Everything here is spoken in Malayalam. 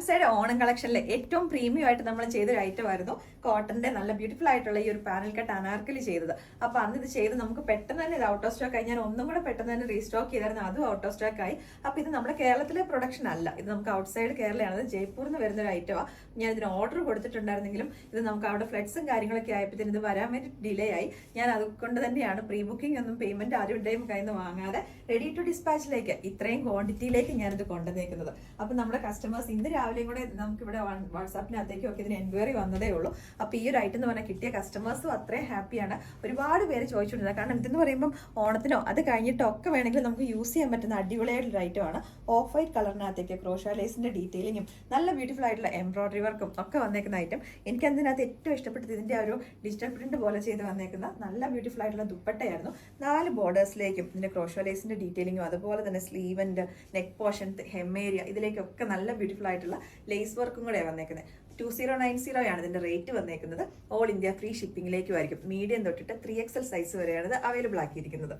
സൈഡ് ഓണം കളക്ഷനിലെ ഏറ്റവും പ്രീമിയം ആയിട്ട് നമ്മൾ ചെയ്തൊരു ഐറ്റം ആയിരുന്നു കോട്ടന്റെ നല്ല ബ്യൂട്ടിഫുൾ ആയിട്ടുള്ള ഈ ഒരു പാനൽ കട്ട് അനാർക്കലി ചെയ്തത്. അപ്പൊ അന്ന് ഇത് ചെയ്ത് നമുക്ക് പെട്ടെന്ന് തന്നെ ഇത് ഔട്ട് ഓഫ് സ്റ്റോക്ക് ആയി. ഞാൻ ഒന്നും കൂടെ പെട്ടെന്ന് തന്നെ റീസ്റ്റോക്ക് ചെയ്തായിരുന്നു, അതും ഔട്ട് ഓഫ് സ്റ്റോക്ക് ആയി. അപ്പൊ ഇത് നമ്മുടെ കേരളത്തിലെ പ്രൊഡക്ഷൻ അല്ല, ഇത് നമുക്ക് ഔട്ട് സൈഡ് കേരളയാണ്, ജയ്പൂരിൽ നിന്ന് വരുന്ന ഒരു ഐറ്റമാണ്. ഞാൻ ഇതിന് ഓർഡർ കൊടുത്തിട്ടുണ്ടായിരുന്നെങ്കിലും ഇത് നമുക്ക് അവിടെ ഫ്ലഡ്സും കാര്യങ്ങളൊക്കെ ആയപ്പോഴത്തേന് ഇത് വരാൻ വേണ്ടി ഡിലേ ആയി. ഞാൻ അതുകൊണ്ട് തന്നെയാണ് പ്രീ ബുക്കിംഗ് ഒന്നും പേയ്മെന്റ് ആരുടെയും കയ്യിൽ നിന്ന് വാങ്ങാതെ റെഡി ടു ഡിസ്പാച്ചിലേക്ക് ഇത്രയും ക്വാണ്ടിറ്റിയിലേക്ക് ഞാനിത് കൊണ്ടുവന്നേക്കുന്നത്. അപ്പൊ നമ്മുടെ കസ്റ്റമേഴ്സ് ഇന്ന് രാവിലെയും കൂടെ നമുക്ക് ഇവിടെ വാട്സാപ്പിനകത്തേക്ക് ഒക്കെ ഇതിന് എൻക്വയറി വന്നതേ ഉള്ളൂ. അപ്പൊ ഈ ഒരു ഐറ്റം എന്ന് പറഞ്ഞാൽ കിട്ടിയ കസ്റ്റമേഴ്സും അത്രയും ഹാപ്പിയാണ്. ഒരുപാട് പേര് ചോദിച്ചുകൊണ്ടിരുന്നത്, കാരണം ഇതെന്ന് പറയുമ്പോൾ ഓണത്തിനോ അത് കഴിഞ്ഞിട്ടോ ഒക്കെ വേണമെങ്കിൽ നമുക്ക് യൂസ് ചെയ്യാൻ പറ്റുന്ന അടിപൊളിയായിട്ടുള്ള ഐറ്റമാണ്. ഓഫ് വൈറ്റ് കളറിനകത്തേക്ക് ക്രോഷ ലേസിന്റെ ഡീറ്റെയിലിങ്ങും നല്ല ബ്യൂട്ടിഫുൾ ആയിട്ടുള്ള എംബ്രോയിഡറി വർക്കും ഒക്കെ വന്നേക്കുന്ന ഐറ്റം. എനിക്ക് അതിനകത്ത് ഏറ്റവും ഇഷ്ടപ്പെട്ടത് ഇതിന്റെ ഒരു ഡിജിറ്റൽ പ്രിന്റ് പോലെ ചെയ്ത് വന്നേക്കുന്ന നല്ല ബ്യൂട്ടിഫുൾ ആയിട്ടുള്ള ദുപ്പട്ടയായിരുന്നു. 4 ബോർഡേഴ്സിലേക്കും ഇതിന്റെ ക്രോഷ ലേസിന്റെ ഡീറ്റെയിലിങ്ങും അതുപോലെ തന്നെ സ്ലീവന്റെ നെക്ക് പോർഷൻ ഹെമ്മേരിയ ഇതിലേക്കൊക്കെ നല്ല ബ്യൂട്ടിഫുൾ ആയിട്ടുള്ള ലേസ് വർക്കും കൂടെ വന്നേക്കുന്നത്. 2090 ആണ് ഇതിന്റെ റേറ്റ് വന്നേക്കുന്നത്. ഓൾ ഇന്ത്യ ഫ്രീ ഷിപ്പിംഗിലേക്കും ആയിരിക്കും. മീഡിയം തൊട്ടിട്ട് 3XL സൈസ് വരെയാണ് ഇത് അവൈലബിൾ ആക്കിയിരിക്കുന്നത്.